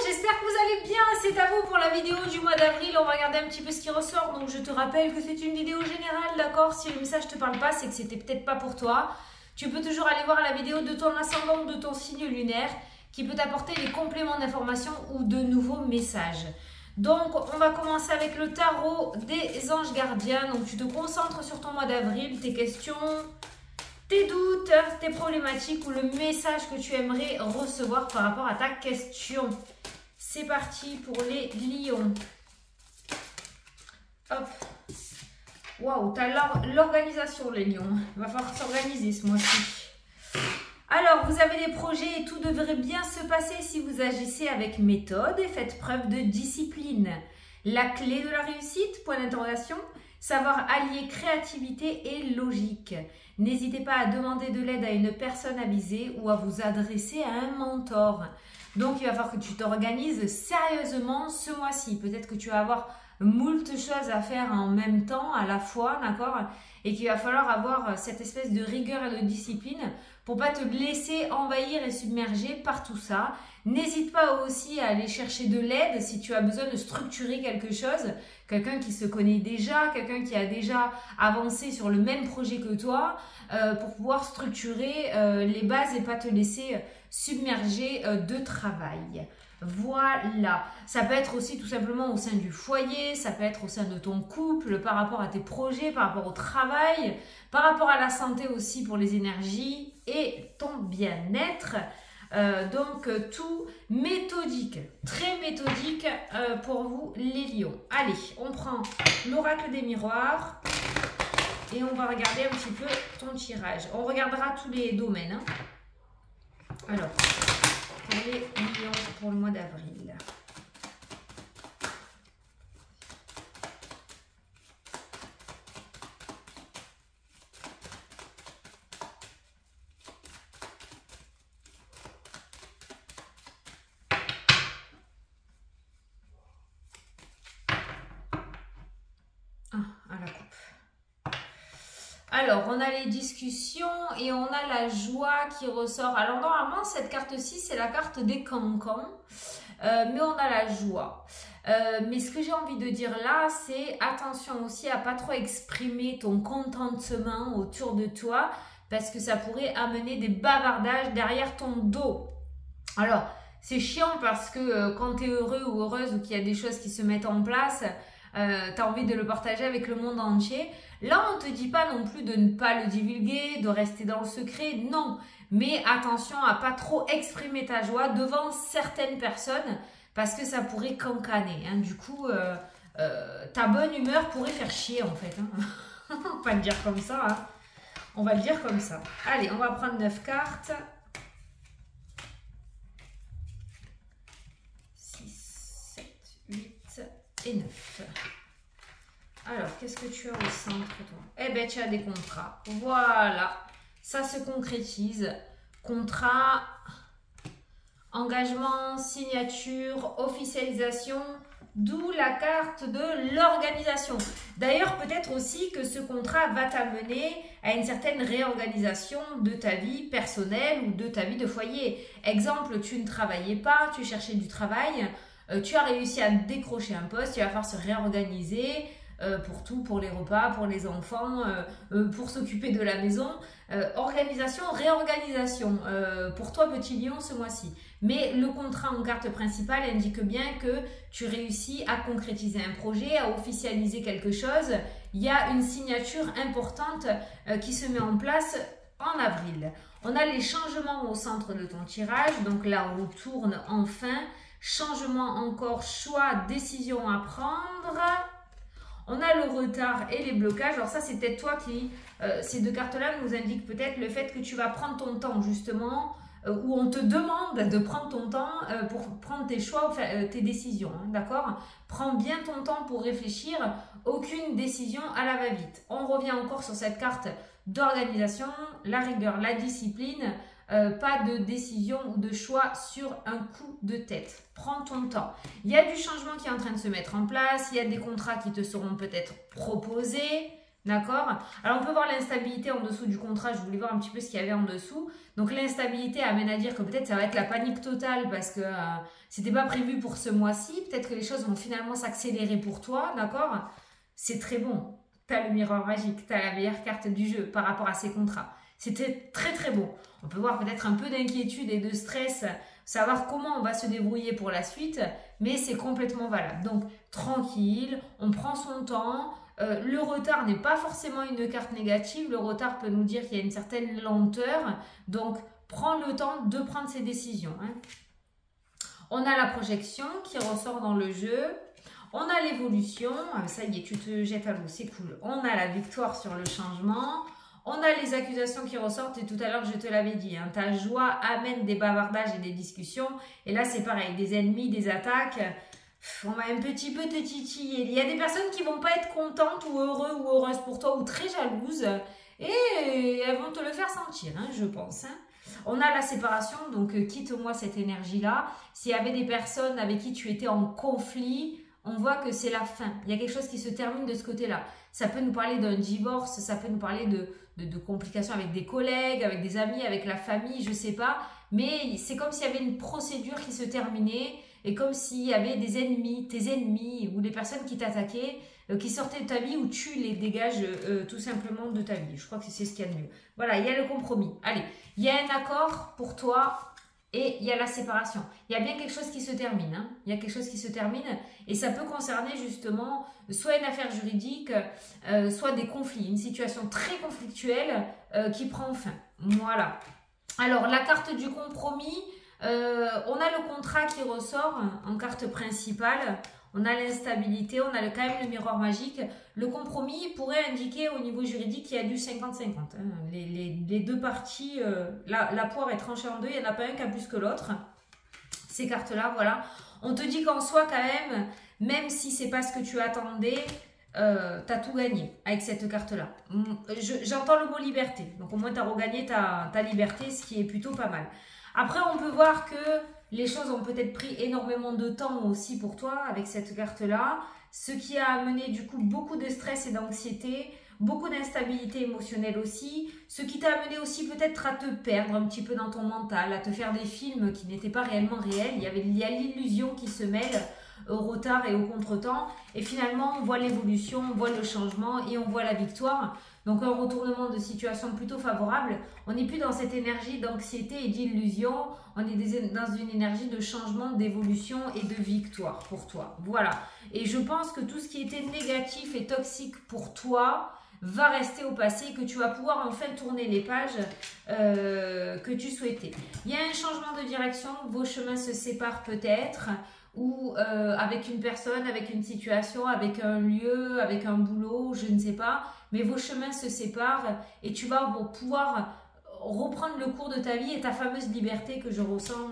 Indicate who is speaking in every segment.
Speaker 1: j'espère que vous allez bien, c'est à vous pour la vidéo du mois d'avril, on va regarder un petit peu ce qui ressort. Donc je te rappelle que c'est une vidéo générale, d'accord? Si le message ne te parle pas, c'est que c'était peut-être pas pour toi. Tu peux toujours aller voir la vidéo de ton ascendant ou de ton signe lunaire qui peut t'apporter des compléments d'information ou de nouveaux messages. Donc on va commencer avec le tarot des anges gardiens. Donc tu te concentres sur ton mois d'avril, tes questions, tes doutes, tes problématiques ou le message que tu aimerais recevoir par rapport à ta question. C'est parti pour les lions. Hop. Waouh, tu as l'organisation les lions. Il va falloir s'organiser ce mois-ci. Alors, vous avez des projets et tout devrait bien se passer si vous agissez avec méthode et faites preuve de discipline. La clé de la réussite, point d'interrogation, savoir allier créativité et logique. N'hésitez pas à demander de l'aide à une personne avisée ou à vous adresser à un mentor. Donc, il va falloir que tu t'organises sérieusement ce mois-ci. Peut-être que tu vas avoir moult choses à faire en même temps, à la fois, d'accord? Et qu'il va falloir avoir cette espèce de rigueur et de discipline pour pas te laisser envahir et submerger par tout ça. N'hésite pas aussi à aller chercher de l'aide si tu as besoin de structurer quelque chose. Quelqu'un qui se connaît déjà, quelqu'un qui a déjà avancé sur le même projet que toi pour pouvoir structurer les bases et pas te laisser submerger de travail. Voilà, ça peut être aussi tout simplement au sein du foyer, ça peut être au sein de ton couple, par rapport à tes projets, par rapport au travail, par rapport à la santé aussi pour les énergies et ton bien-être. Donc tout méthodique, très méthodique pour vous les lions. Allez, on prend l'oracle des miroirs et on va regarder un petit peu ton tirage. On regardera tous les domaines. Hein. Alors, les lions pour le mois d'avril. À la coupe. Alors, on a les discussions et on a la joie qui ressort. Alors, normalement, cette carte-ci, c'est la carte des cancans, mais on a la joie. Mais ce que j'ai envie de dire là, c'est attention aussi à pas trop exprimer ton contentement autour de toi, parce que ça pourrait amener des bavardages derrière ton dos. Alors, c'est chiant parce que quand tu es heureux ou heureuse ou qu'il y a des choses qui se mettent en place, tu as envie de le partager avec le monde entier. Là, on ne te dit pas non plus de ne pas le divulguer, de rester dans le secret, non. Mais attention à pas trop exprimer ta joie devant certaines personnes parce que ça pourrait cancaner. Hein. Du coup, ta bonne humeur pourrait faire chier en fait. Hein. On va le dire comme ça. Hein. On va le dire comme ça. Allez, on va prendre 9 cartes. 6, 7, 8 et 9. Alors, qu'est-ce que tu as au centre, toi? Eh bien, tu as des contrats. Voilà. Ça se concrétise. Contrat, engagement, signature, officialisation, d'où la carte de l'organisation. D'ailleurs, peut-être aussi que ce contrat va t'amener à une certaine réorganisation de ta vie personnelle ou de ta vie de foyer. Exemple, tu ne travaillais pas, tu cherchais du travail, tu as réussi à décrocher un poste, il va falloir se réorganiser, pour tout, pour les repas, pour les enfants, pour s'occuper de la maison. Organisation, réorganisation pour toi petit lion ce mois-ci. Mais le contrat en carte principale indique bien que tu réussis à concrétiser un projet, à officialiser quelque chose. Il y a une signature importante qui se met en place en avril. On a les changements au centre de ton tirage, donc la roue tourne enfin. Changement encore, choix, décision à prendre. On a le retard et les blocages. Alors ça, c'est peut-être toi qui... ces deux cartes-là nous indiquent peut-être le fait que tu vas prendre ton temps, justement, où on te demande de prendre ton temps pour prendre tes choix, tes décisions, hein, d'accord? Prends bien ton temps pour réfléchir. Aucune décision à la va-vite. On revient encore sur cette carte d'organisation, la rigueur, la discipline. Pas de décision ou de choix sur un coup de tête. Prends ton temps. Il y a du changement qui est en train de se mettre en place. Il y a des contrats qui te seront peut-être proposés. D'accord? Alors, on peut voir l'instabilité en dessous du contrat. Je voulais voir un petit peu ce qu'il y avait en dessous. Donc, l'instabilité amène à dire que peut-être ça va être la panique totale parce que c'était pas prévu pour ce mois-ci. Peut-être que les choses vont finalement s'accélérer pour toi. D'accord? C'est très bon. Tu as le miroir magique. Tu as la meilleure carte du jeu par rapport à ces contrats. C'était très, très bon. On peut voir peut-être un peu d'inquiétude et de stress, savoir comment on va se débrouiller pour la suite, mais c'est complètement valable. Donc, tranquille, on prend son temps. Le retard n'est pas forcément une carte négative. Le retard peut nous dire qu'il y a une certaine lenteur. Donc, prends le temps de prendre ses décisions. Hein. On a la projection qui ressort dans le jeu. On a l'évolution. Ça y est, tu te jettes à l'eau, c'est cool. On a la victoire sur le changement. On a les accusations qui ressortent et tout à l'heure, je te l'avais dit. Hein, ta joie amène des bavardages et des discussions. Et là, c'est pareil, des ennemis, des attaques. On va un petit peu te titiller. Il y a des personnes qui vont pas être contentes ou heureux ou heureuses pour toi ou très jalouses. Et elles vont te le faire sentir, hein, je pense. Hein. On a la séparation, donc quitte-moi cette énergie-là. S'il y avait des personnes avec qui tu étais en conflit, on voit que c'est la fin. Il y a quelque chose qui se termine de ce côté-là. Ça peut nous parler d'un divorce, ça peut nous parler de complications avec des collègues, avec des amis, avec la famille, je sais pas. Mais c'est comme s'il y avait une procédure qui se terminait. Et comme s'il y avait des ennemis, tes ennemis ou des personnes qui t'attaquaient, qui sortaient de ta vie ou tu les dégages tout simplement de ta vie. Je crois que c'est ce qu'il y a de mieux. Voilà, il y a le compromis. Allez, il y a un accord pour toi et il y a la séparation. Il y a bien quelque chose qui se termine. Hein. Il y a quelque chose qui se termine et ça peut concerner justement soit une affaire juridique, soit des conflits, une situation très conflictuelle qui prend fin. Voilà. Alors, la carte du compromis... on a le contrat qui ressort en carte principale, on a l'instabilité, on a quand même le miroir magique. Le compromis pourrait indiquer au niveau juridique qu'il y a du 50-50. Hein. Les deux parties, la poire est tranchée en deux, il n'y en a pas un qui a plus que l'autre. Ces cartes-là, voilà. On te dit qu'en soi, quand même si c'est pas ce que tu attendais, tu as tout gagné avec cette carte-là. J'entends le mot liberté, donc au moins tu as regagné ta liberté, ce qui est plutôt pas mal. Après, on peut voir que les choses ont peut-être pris énormément de temps aussi pour toi avec cette carte-là, ce qui a amené du coup beaucoup de stress et d'anxiété, beaucoup d'instabilité émotionnelle aussi, ce qui t'a amené aussi peut-être à te perdre un petit peu dans ton mental, à te faire des films qui n'étaient pas réellement réels. Il y a l'illusion qui se mêle au retard et au contretemps. Et finalement, on voit l'évolution, on voit le changement et on voit la victoire. Donc un retournement de situation plutôt favorable. On n'est plus dans cette énergie d'anxiété et d'illusion. On est dans une énergie de changement, d'évolution et de victoire pour toi. Voilà. Et je pense que tout ce qui était négatif et toxique pour toi va rester au passé, que tu vas pouvoir enfin tourner les pages que tu souhaitais. Il y a un changement de direction. Vos chemins se séparent peut-être. Ou avec une personne, avec une situation, avec un lieu, avec un boulot, je ne sais pas. Mais vos chemins se séparent et tu vas pouvoir reprendre le cours de ta vie et ta fameuse liberté que je ressens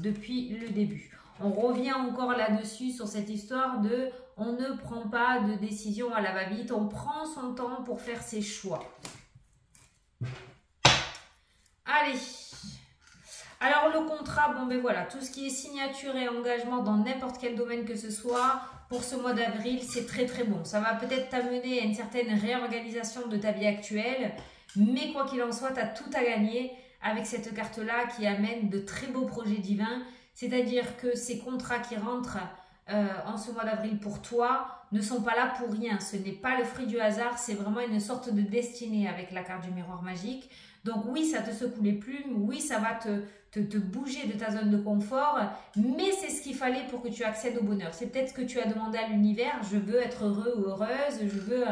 Speaker 1: depuis le début. On revient encore là-dessus sur cette histoire de on ne prend pas de décision à la va-vite, on prend son temps pour faire ses choix. Allez. Alors le contrat, bon ben voilà, tout ce qui est signature et engagement dans n'importe quel domaine que ce soit, pour ce mois d'avril, c'est très très bon. Ça va peut-être t'amener à une certaine réorganisation de ta vie actuelle, mais quoi qu'il en soit, tu as tout à gagner avec cette carte-là qui amène de très beaux projets divins. C'est-à-dire que ces contrats qui rentrent en ce mois d'avril pour toi ne sont pas là pour rien. Ce n'est pas le fruit du hasard, c'est vraiment une sorte de destinée avec la carte du miroir magique. Donc oui, ça te secoue les plumes, oui, ça va te bouger de ta zone de confort, mais c'est ce qu'il fallait pour que tu accèdes au bonheur. C'est peut-être ce que tu as demandé à l'univers, je veux être heureux ou heureuse, je veux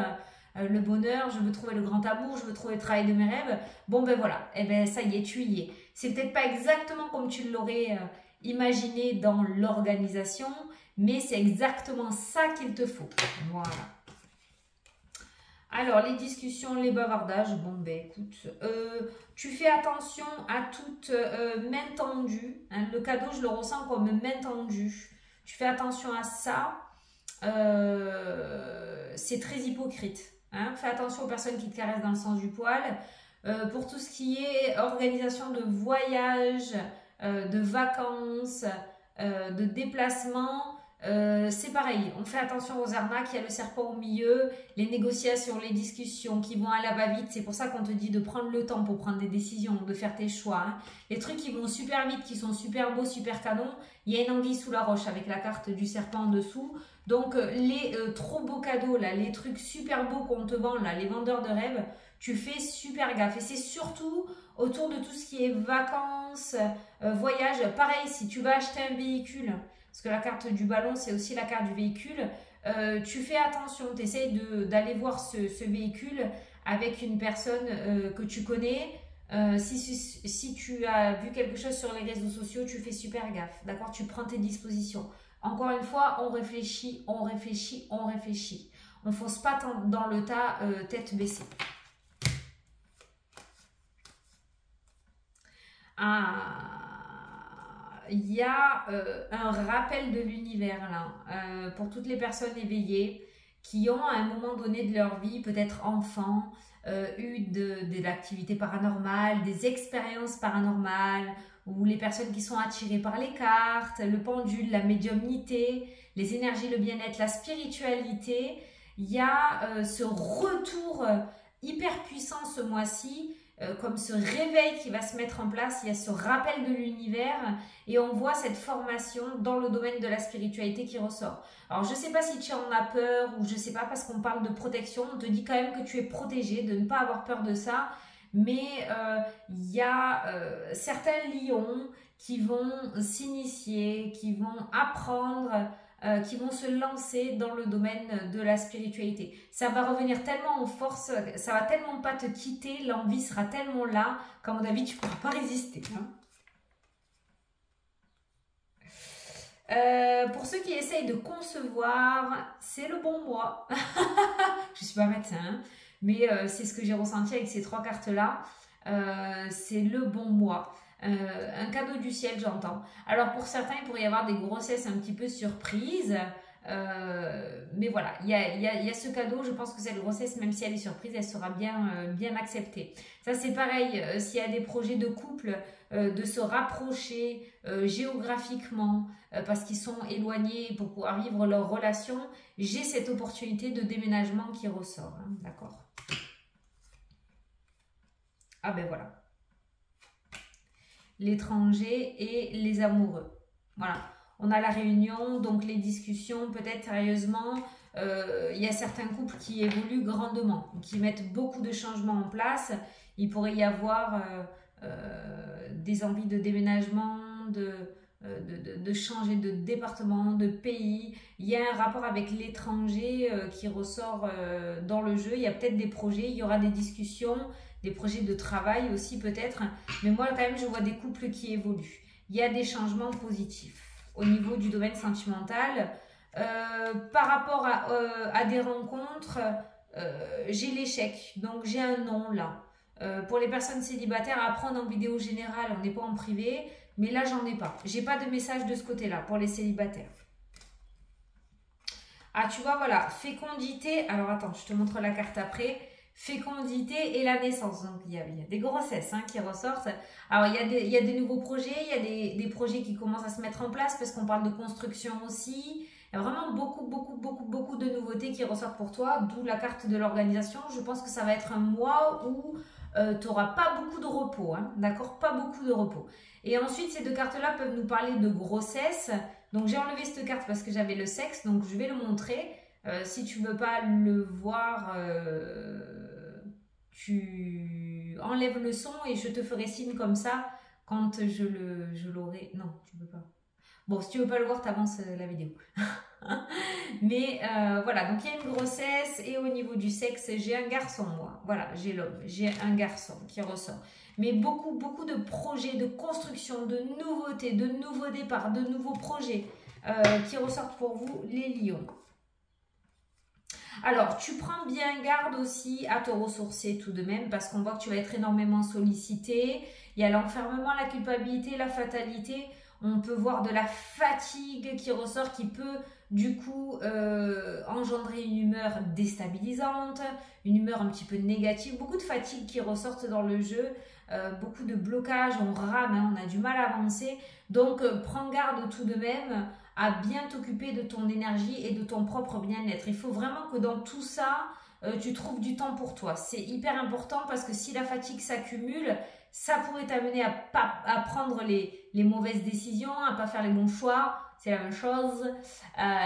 Speaker 1: le bonheur, je veux trouver le grand amour, je veux trouver le travail de mes rêves. Bon ben voilà, et ben ça y est, tu y es. C'est peut-être pas exactement comme tu l'aurais imaginé dans l'organisation, mais c'est exactement ça qu'il te faut. Voilà. Alors, les discussions, les bavardages, bon ben écoute, tu fais attention à toute main tendue. Hein, le cadeau, je le ressens comme main tendue. Tu fais attention à ça. C'est très hypocrite. Hein. Fais attention aux personnes qui te caressent dans le sens du poil. Pour tout ce qui est organisation de voyage, de vacances, de déplacement, c'est pareil, on fait attention aux arnaques, il y a le serpent au milieu, les négociations, les discussions qui vont à la va-vite, c'est pour ça qu'on te dit de prendre le temps pour prendre des décisions, de faire tes choix. Hein. Les trucs qui vont super vite, qui sont super beaux, super canons, il y a une anguille sous la roche avec la carte du serpent en dessous. Donc les trop beaux cadeaux, là, les trucs super beaux qu'on te vend, là, les vendeurs de rêves, tu fais super gaffe. Et c'est surtout autour de tout ce qui est vacances, voyage. Pareil, si tu vas acheter un véhicule, parce que la carte du ballon, c'est aussi la carte du véhicule, tu fais attention, tu essaies d'aller voir ce véhicule avec une personne que tu connais. Si tu as vu quelque chose sur les réseaux sociaux, tu fais super gaffe, d'accord? Tu prends tes dispositions. Encore une fois, on réfléchit, on réfléchit, on réfléchit. On ne fonce pas dans le tas tête baissée. Il y a un rappel de l'univers là, pour toutes les personnes éveillées qui ont à un moment donné de leur vie, peut-être enfants, eu de l'activité paranormale, des expériences paranormales, ou les personnes qui sont attirées par les cartes, le pendule, la médiumnité, les énergies, le bien-être, la spiritualité. Il y a ce retour hyper puissant ce mois-ci, comme ce réveil qui va se mettre en place, il y a ce rappel de l'univers et on voit cette formation dans le domaine de la spiritualité qui ressort. Alors je ne sais pas si tu en as peur ou je ne sais pas parce qu'on parle de protection, on te dit quand même que tu es protégé, de ne pas avoir peur de ça, mais il y a certains lions qui vont s'initier, qui vont apprendre, qui vont se lancer dans le domaine de la spiritualité. Ça va revenir tellement en force, ça va tellement pas te quitter, l'envie sera tellement là qu'à mon avis, tu ne pourras pas résister. Hein. Pour ceux qui essayent de concevoir, c'est le bon mois. Je ne suis pas médecin, hein, mais c'est ce que j'ai ressenti avec ces 3 cartes-là. C'est le bon mois. Un cadeau du ciel, j'entends. Alors pour certains, il pourrait y avoir des grossesses un petit peu surprises. Mais voilà, il y a ce cadeau. Je pense que cette grossesse, même si elle est surprise, elle sera bien acceptée. Ça, c'est pareil. S'il y a des projets de couple, de se rapprocher géographiquement parce qu'ils sont éloignés pour pouvoir vivre leur relation, j'ai cette opportunité de déménagement qui ressort. Hein, d'accord? Ah ben voilà. L'étranger et les amoureux. Voilà. On a la réunion, donc les discussions, peut-être sérieusement. Il y a certains couples qui évoluent grandement, qui mettent beaucoup de changements en place. Il pourrait y avoir des envies de déménagement, de changer de département, de pays. Il y a un rapport avec l'étranger qui ressort dans le jeu. Il y a peut-être des projets, il y aura des discussions, des projets de travail aussi peut-être. Mais moi, quand même, je vois des couples qui évoluent. Il y a des changements positifs au niveau du domaine sentimental. Par rapport à des rencontres, j'ai l'échec. Donc, j'ai un non là. Pour les personnes célibataires, à prendre en vidéo générale, on n'est pas en privé. Mais là, j'en ai pas. J'ai pas de message de ce côté-là pour les célibataires. Ah, tu vois, voilà. Fécondité. Alors, attends, je te montre la carte après. Fécondité et la naissance. Donc, il y a des grossesses hein, qui ressortent. Alors, il y a des nouveaux projets. Il y a des projets qui commencent à se mettre en place parce qu'on parle de construction aussi. Il y a vraiment beaucoup de nouveautés qui ressortent pour toi. D'où la carte de l'organisation. Je pense que ça va être un mois où tu n'auras pas beaucoup de repos. Hein, d'accord? Pas beaucoup de repos. Et ensuite, ces 2 cartes-là peuvent nous parler de grossesse. Donc, j'ai enlevé cette carte parce que j'avais le sexe. Donc, je vais le montrer. Si tu ne veux pas le voir, tu enlèves le son et je te ferai signe comme ça quand je l'aurai. Non, tu ne peux pas. Bon, si tu ne veux pas le voir, tu avances la vidéo. Mais voilà, donc il y a une grossesse et au niveau du sexe, j'ai un garçon, moi. Voilà, j'ai l'homme, j'ai un garçon qui ressort. Mais beaucoup de projets, de construction, de nouveautés, de nouveaux départs, de nouveaux projets qui ressortent pour vous, les lions. Alors, tu prends bien garde aussi à te ressourcer tout de même parce qu'on voit que tu vas être énormément sollicité. Il y a l'enfermement, la culpabilité, la fatalité. On peut voir de la fatigue qui ressort, qui peut du coup engendrer une humeur déstabilisante, une humeur un petit peu négative, beaucoup de fatigue qui ressortent dans le jeu, beaucoup de blocages, on rame, hein, on a du mal à avancer. Donc, prends garde tout de même à bien t'occuper de ton énergie et de ton propre bien-être. Il faut vraiment que dans tout ça, tu trouves du temps pour toi. C'est hyper important parce que si la fatigue s'accumule, ça pourrait t'amener à prendre les mauvaises décisions, à pas faire les bons choix. C'est la même chose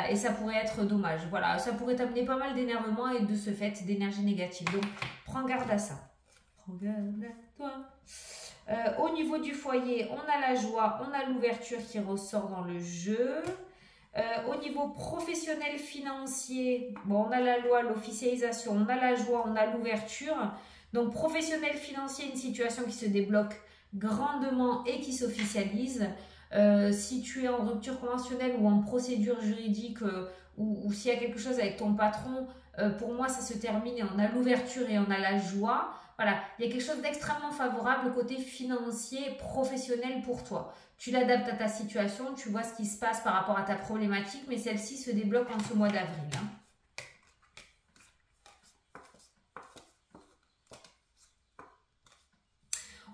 Speaker 1: et ça pourrait être dommage. Voilà, ça pourrait t'amener pas mal d'énervement et de ce fait d'énergie négative. Donc, prends garde à ça. Prends garde à toi. Au niveau du foyer, on a la joie, on a l'ouverture qui ressort dans le jeu. Au niveau professionnel financier, bon, on a la loi, l'officialisation, on a la joie, on a l'ouverture. Donc, professionnel financier, une situation qui se débloque grandement et qui s'officialise. Si tu es en rupture conventionnelle ou en procédure juridique ou s'il y a quelque chose avec ton patron, pour moi, ça se termine et on a l'ouverture et on a la joie. Voilà, il y a quelque chose d'extrêmement favorable côté financier, professionnel pour toi. Tu l'adaptes à ta situation, tu vois ce qui se passe par rapport à ta problématique, mais celle-ci se débloque en ce mois d'avril. Hein.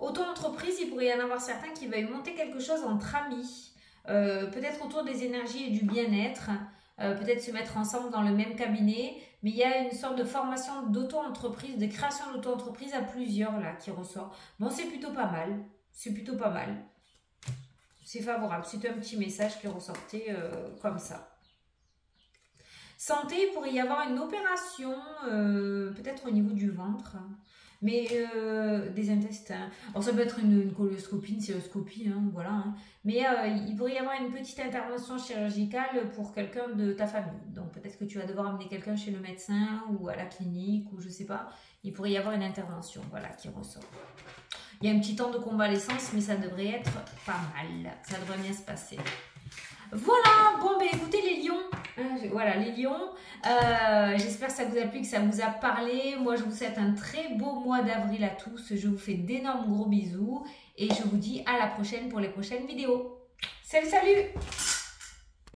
Speaker 1: Auto-entreprise, il pourrait y en avoir certains qui veuillent monter quelque chose entre amis, peut-être autour des énergies et du bien-être, peut-être se mettre ensemble dans le même cabinet, mais il y a une sorte de formation d'auto-entreprise, de création d'auto-entreprise à plusieurs là qui ressort. Bon, c'est plutôt pas mal, c'est plutôt pas mal. C'est favorable, c'était un petit message qui ressortait comme ça. Santé, il pourrait y avoir une opération, peut-être au niveau du ventre, mais des intestins. Alors ça peut être une colonoscopie, une cystoscopie, hein, voilà. Hein. Mais il pourrait y avoir une petite intervention chirurgicale pour quelqu'un de ta famille. Donc peut-être que tu vas devoir amener quelqu'un chez le médecin ou à la clinique ou je sais pas. Il pourrait y avoir une intervention, voilà, qui ressort. Il y a un petit temps de convalescence, mais ça devrait être pas mal. Ça devrait bien se passer. Voilà, bon, ben écoutez les lions, voilà les lions, j'espère que ça vous a plu, que ça vous a parlé. Moi, je vous souhaite un très beau mois d'avril à tous. Je vous fais d'énormes gros bisous et je vous dis à la prochaine pour les prochaines vidéos. Salut, salut!